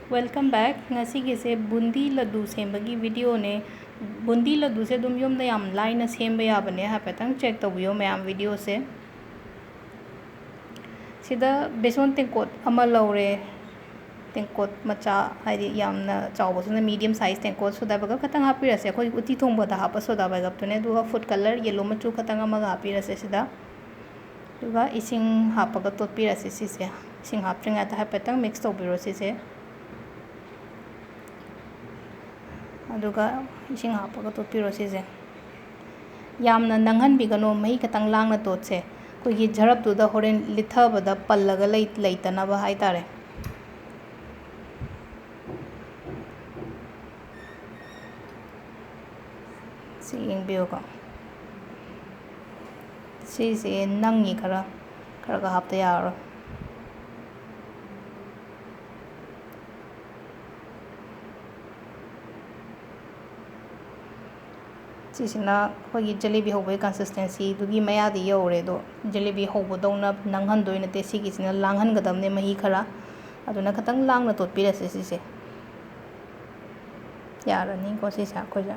Welcome back. Ngasi gise Boondi Ladoo Semba ki video ne. Boondi Ladoo se dum yumda yam line semba ya bane ha petang check tawiyo mayam video se. Sida beson tengkot ama laure tengkot macha haidi yam na chawbo suna medium size tengkot soda baga katang hapi rase khoi uti thongba da hapa soda baga tune duga food color yellow machu katang ama ga hapi rase sida. Duga ising hapa ga tot pi rase sise. Sing hapringa ta ha petang mix tawbiro sise. aduga ising hapaga totpiro sise yamna nanghan bigano mai katang langna totse koigi jharap tu da horen lithabada pallaga leitana ba haitare si ingbiyo ko si nangi kara ga hapta yaro sisina hogi jalebi hobai consistency dugi maya di yore do jalebi hobo dona nanghan doina te sigi sina langhan gadamne mahi khara aduna khatang langna tot pira se sise yara ni ko sisa ko ja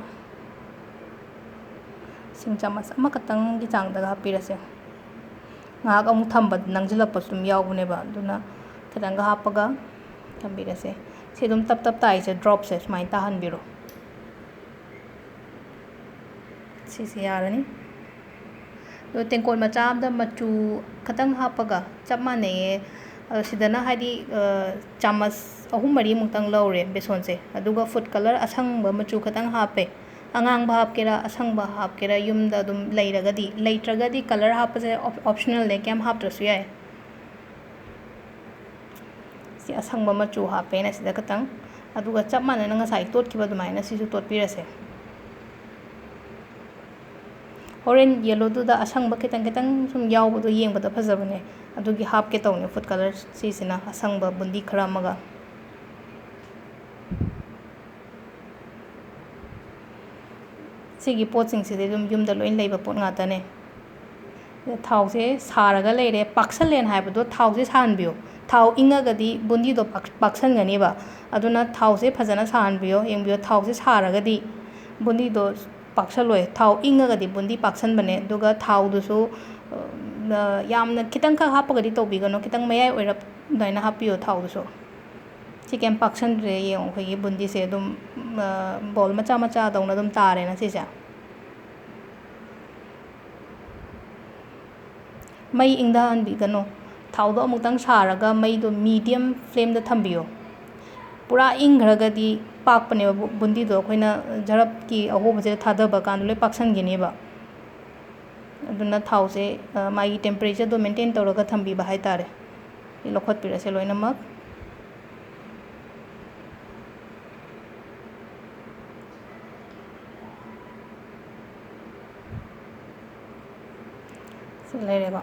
sing chamas ama katang gi chang daga pira se nga ga mu thamba nangjila pasum yawune ba aduna khatang ga hapaga thambira se sedum tap tai se drop se mai ta han biro sisi yarani do tengkol macha amda machu khatang hapaga chap mane sidana hadi chamas ahum mari mungtang laure beson se aduga food color asang ba machu khatang hape angang ba hap kera asang ba hap kera yumda dum leiragadi leitragadi color hap se optional ne kem hap trasu yae si asang ba machu hape na sida khatang aduga chap mane na ngasai tot kiba dumai na sisu tot pirase orange yellow du da asang ba kitang sum yaw bu do yeng ba da phajabane adugi hap ke tawne food color si sina asang ba bundi khara maga sigi pot sing se dum yum da loin leiba pot nga ta ne thau se saraga leire paksalen hai ba do thau se san biyo thau inga ga di bundi do paksan ga ni ba aduna thau se phajana san biyo yeng biyo thau se saraga di bundi do paksaloi thau inga ga di bundi paksan bane duga thau du su yamna kitang kha hapaga di tobi gano kitang mayai oirap daina hapiyo thau du su chicken paksan re yeng khoi bundi se dum bol macha dauna dum tare na sisa mai ingda an bi gano thau do amutang saraga mai do medium flame da thambiyo pura ingraga di pak pane bundi do khoina jarap ki ahob je thada ba kan le paksan gini ba aduna thau se mai temperature do maintain tawraga thambi ba hai tare lokhot pira se loina mak selere ba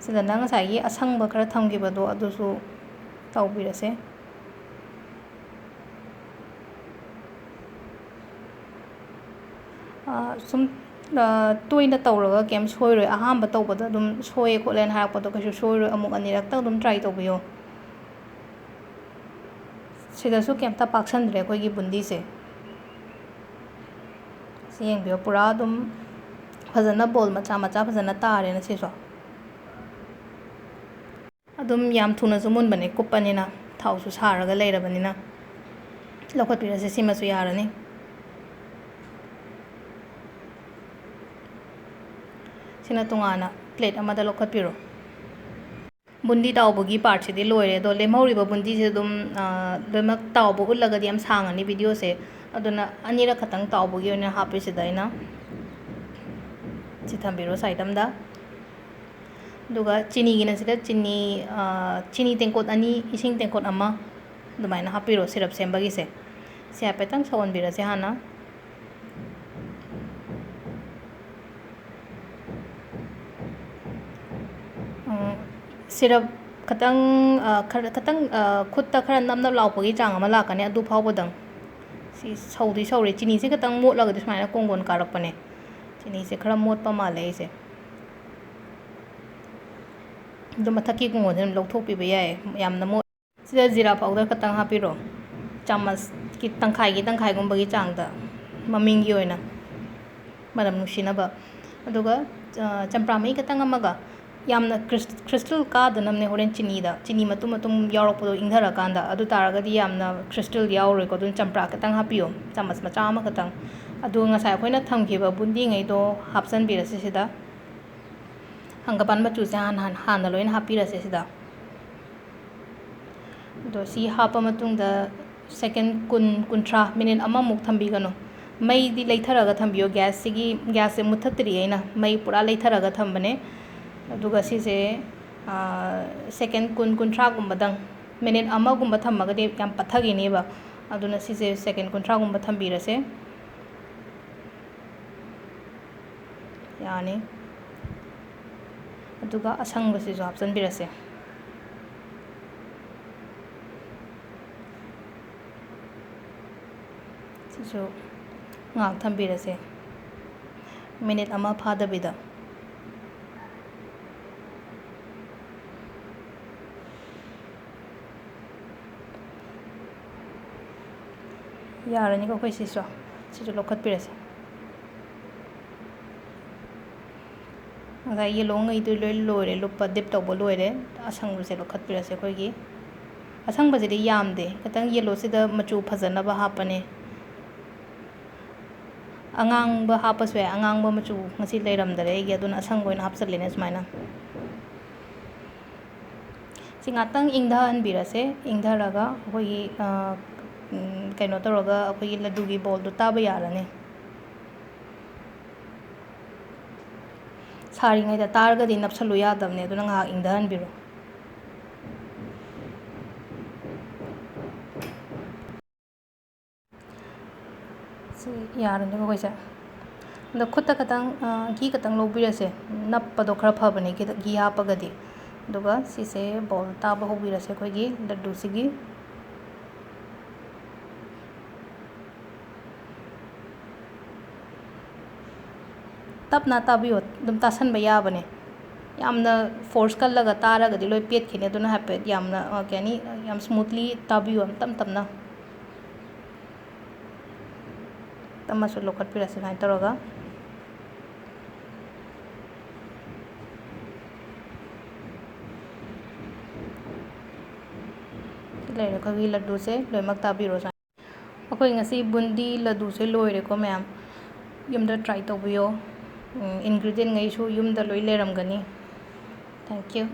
sida nang sai asang ba khara thamgi ba do adusu tawbira se sum toina tawraga kem soiroi aham ba tawbada dum soi kholen harak pa do kasu soiroi amuk anirak ta dum try tawbiyo sida su kem ta paksan re koi gi bundi se siyeng biyo pura dum phajana bol macha phajana tare na se so adum yam thuna sumun bane kupanina thau su saraga leirabanina lokot pira se sima su yarani sina tungana plate amada lokot piro bundi tawbogi part se di loire do lemhori ba bundi se dum domak tawbo ulaga di am sangani video se aduna anira khatang tawbogi ona hapi se daina chithambiro side amda duga chini gina sida chini tengkot ani ising tengkot ama dumaina hapiro syrup semba gi se se apetang sawon bira se hana syrup katang khutta khara namna lawpagi chang ama lakane adu phawbodang si saudi sauri chini se katang mot laga dismaina kongon karakpane chini se khara mot pa male se ꯑꯗꯨ ꯃꯊꯛꯀꯤ ꯀꯨꯡꯉꯣꯟꯁꯦ ꯑꯗꯨꯝ ꯂꯧꯊꯣꯛꯄꯤꯕ ꯌꯥꯏ ꯌꯥꯝꯅ ꯃꯣꯠ ꯁꯤꯗ ꯖꯤꯔꯥ powder ꯈꯛꯇꯪ ꯍꯥꯞꯄꯤꯔꯣ ꯆꯥꯃꯁꯀꯤ ꯇꯪꯈꯥꯏꯒꯨꯝꯕꯒꯤ ꯆꯥꯡꯗ ꯃꯃꯤꯡꯒꯤ ꯑꯣꯏꯅ ꯃꯅꯝ ꯅꯨꯡꯁꯤꯅꯕ ꯑꯗꯨꯒ ꯆꯝꯄ꯭ꯔꯥ ꯃꯍꯤ ꯈꯛꯇꯪ ꯑꯃꯒ ꯌꯥꯝꯅ ꯈ꯭ꯔꯤꯁꯇꯜ ꯀꯥꯗꯅꯕꯅꯦ ꯍꯣꯔꯦꯟ ꯆꯤꯅꯤ ꯃꯇꯨꯝ ꯃꯇꯨꯝ ꯌꯥꯎꯔꯛꯄꯗꯣ ꯏꯪꯊꯔꯀꯥꯟꯗ ꯑꯗꯨ ꯇꯥꯔꯒꯗꯤ ꯌꯥꯝꯅ ꯈ꯭ꯔꯤꯁꯇꯜ ꯌꯥꯎꯔꯣꯏꯀꯣ ꯑꯗꯨꯅ ꯆꯝꯄ꯭ꯔꯥ ꯈꯛꯇꯪ ꯍꯥꯞꯄꯤꯌꯣ ꯆꯥꯃꯁ ꯃꯆꯥ ꯑꯃꯈꯛꯇꯪ ꯑꯗꯨ ꯉꯁꯥꯏ ꯑꯩꯈꯣꯏꯅ ꯊꯝꯈꯤꯕ ꯕꯨꯟꯗꯤꯉꯩꯗꯣ ꯍꯥꯞꯆꯤꯟꯕꯤꯔꯁꯤ ꯁꯤꯗ ꯍꯪꯒꯄꯥꯟ ꯃꯆꯨꯁꯦ ꯍꯥꯟꯅ ꯂꯣꯏꯅ ꯍꯥꯞꯄꯤꯔꯁꯦ ꯁꯤꯗ ꯑꯗꯣ ꯁꯤ ꯍꯥꯞꯄ ꯃꯇꯨꯡꯗ ꯁꯦꯀꯦꯟ 10-30 ꯃꯤꯅꯤꯠ ꯑꯃꯃꯨꯛ ꯊꯝꯕꯤꯒꯅꯨ ꯃꯩꯗꯤ ꯂꯩꯊꯔꯒ ꯊꯝꯕꯤꯌꯣ ꯒ꯭ꯌꯥꯁꯁꯦ ꯃꯨꯠꯊꯠꯇ꯭ꯔꯤ ꯑꯩꯅ ꯃꯩ ꯄꯨꯔꯥ ꯂꯩꯊꯔꯒ ꯊꯝꯕꯅꯦ ꯑꯗꯨꯒ ꯁꯤꯁꯦ ꯁꯦꯀꯦꯟ 10-30ꯒꯨꯝꯕꯗꯪ ꯃꯤꯅꯤꯠ ꯑꯃꯒꯨꯝꯕ ꯊꯝꯃꯒꯗꯤ ꯌꯥꯝ ꯄꯠꯊꯈꯤꯅꯦꯕ ꯑꯗꯨꯅ ꯁꯤꯁꯦ ꯁꯦꯀꯦꯟ 30ꯒꯨꯝꯕ ꯊꯝꯕꯤꯔꯁꯦ ꯌꯥꯅꯤ ꯑꯗꯨꯒ ꯑꯁꯪꯕꯁꯤꯁꯨ ꯍꯥꯞꯆꯤꯟꯕꯤꯔꯁꯦ ꯁꯤꯁꯨ ꯉꯥꯛ ꯊꯝꯕꯤꯔꯁꯦ ꯃꯤꯅꯤꯠ ꯑꯃ ꯐꯥꯗꯕꯤꯗ ꯌꯥꯔꯅꯤꯀꯣ ꯑꯩꯈꯣꯏ ꯁꯤꯁꯨ ꯂꯧꯈꯠꯄꯤꯔꯁꯦ ꯉꯁꯥꯏ ꯌꯦꯂꯣꯉꯩꯗꯨ ꯂꯣꯏ ꯂꯣꯏꯔꯦ ꯂꯨꯞꯄ ꯗꯤꯞ ꯇꯧꯕ ꯂꯣꯏꯔꯦ ꯑꯁꯪꯕꯁꯦ ꯂꯧꯈꯠꯄꯤꯔꯁꯦ ꯑꯩꯈꯣꯏꯒꯤ ꯑꯁꯪꯕꯁꯤꯗꯤ ꯌꯥꯝꯗꯦ ꯈꯤꯇꯪ ꯌꯦꯂꯣꯁꯤꯗ ꯃꯆꯨ ꯐꯖꯅꯕ ꯍꯥꯞꯄꯅꯦ ꯑꯉꯥꯡꯕ ꯍꯥꯞꯄꯁꯨ ꯌꯥꯏ ꯑꯉꯥꯡꯕ ꯃꯆꯨ ꯉꯁꯤ ꯂꯩꯔꯝꯗꯔꯦ ꯑꯩꯒꯤ ꯑꯗꯨꯅ ꯑꯁꯪꯕ ꯑꯣꯏꯅ ꯍꯥꯞꯆꯜꯂꯦꯅꯦ ꯁꯨꯃꯥꯏꯅ ꯁꯤ ꯉꯥꯛꯇꯪ ꯏꯪꯊꯍꯟꯕꯤꯔꯁꯦ ꯏꯪꯊꯔꯒ ꯑꯩꯈꯣꯏꯒꯤ ꯀꯩꯅꯣ ꯇꯧꯔꯒ ꯑꯩꯈꯣꯏꯒꯤ ꯂꯗꯨꯒꯤ ꯕꯣꯜꯗꯣ ꯇꯥꯕ ꯌꯥꯔꯅꯤ ꯁꯥꯔꯤꯉꯩꯗ ꯇꯥꯔꯒꯗꯤ ꯅꯞꯁꯜꯂꯨ ꯌꯥꯗꯕꯅꯦ ꯑꯗꯨꯅ ꯉꯥꯏꯍꯥꯛ ꯏꯪꯊꯍꯟꯕꯤꯔꯣ ꯁꯤ ꯌꯥꯔꯅꯤꯀꯣ ꯑꯩꯈꯣꯏꯁꯦ ꯑꯗꯣ ꯈꯨꯠꯇ ꯈꯇꯪ ꯘꯤ ꯈꯇꯪ ꯂꯧꯕꯤꯔꯁꯦ ꯅꯞꯄꯗꯣ ꯈꯔ ꯐꯕꯅꯦ ꯘꯤ ꯍꯥꯞꯄꯒꯗꯤ ꯑꯗꯨꯒ ꯁꯤꯁꯦ ꯕꯣꯜ ꯇꯥꯕ ꯍꯧꯕꯤꯔꯁꯦ ꯑꯩꯈꯣꯏꯒꯤ ꯂड्डूꯁꯤꯒꯤ ꯇꯞꯅ ꯇꯥꯕꯤꯌꯣ ꯑꯗꯨꯝ ꯇꯥꯁꯟꯕ ꯌꯥꯕꯅꯦ ꯌꯥꯝꯅ ꯐꯣꯔꯁ ꯀꯜꯂꯒ ꯇꯥꯔꯒꯗꯤ ꯂꯣꯏ ꯄꯦꯠꯈꯤꯅꯤ ꯑꯗꯨꯅ ꯍꯥꯏꯐꯦꯠ ꯌꯥꯝꯅ ꯀꯩ ꯍꯥꯏꯅꯤ ꯌꯥꯝ ꯁ꯭ꯃꯨꯠꯂꯤ ꯇꯥꯕꯤꯌꯣ ꯇꯞ ꯇꯞꯅ ꯑꯃꯁꯨ ꯂꯧꯈꯠꯄꯤꯔꯁꯦ ꯁꯨꯃꯥꯏꯅ ꯇꯧꯔꯒ ꯂꯩꯔꯦ ꯑꯩꯈꯣꯏꯒꯤ ꯂड्डूꯁꯦ ꯂꯣꯏꯅꯃꯛ ꯇꯥꯕꯤꯔꯣ ꯑꯩꯈꯣꯏ ꯉꯁꯤ ꯕꯨꯟꯗꯤ ꯂड्डूꯁꯦ ꯂꯣꯏꯔꯦꯀꯣ ꯃꯌꯥꯝ ꯌꯨꯝꯗ ꯇ꯭ꯔꯥꯏ ꯇꯧꯕꯤꯌꯣ ꯏꯟꯒ꯭ꯔꯤꯗꯤꯌꯦꯟꯉꯩꯁꯨ ꯌꯨꯝꯗ ꯂꯣꯏ ꯂꯩꯔꯝꯒꯅꯤ ꯊꯦꯡꯛ ꯌꯨ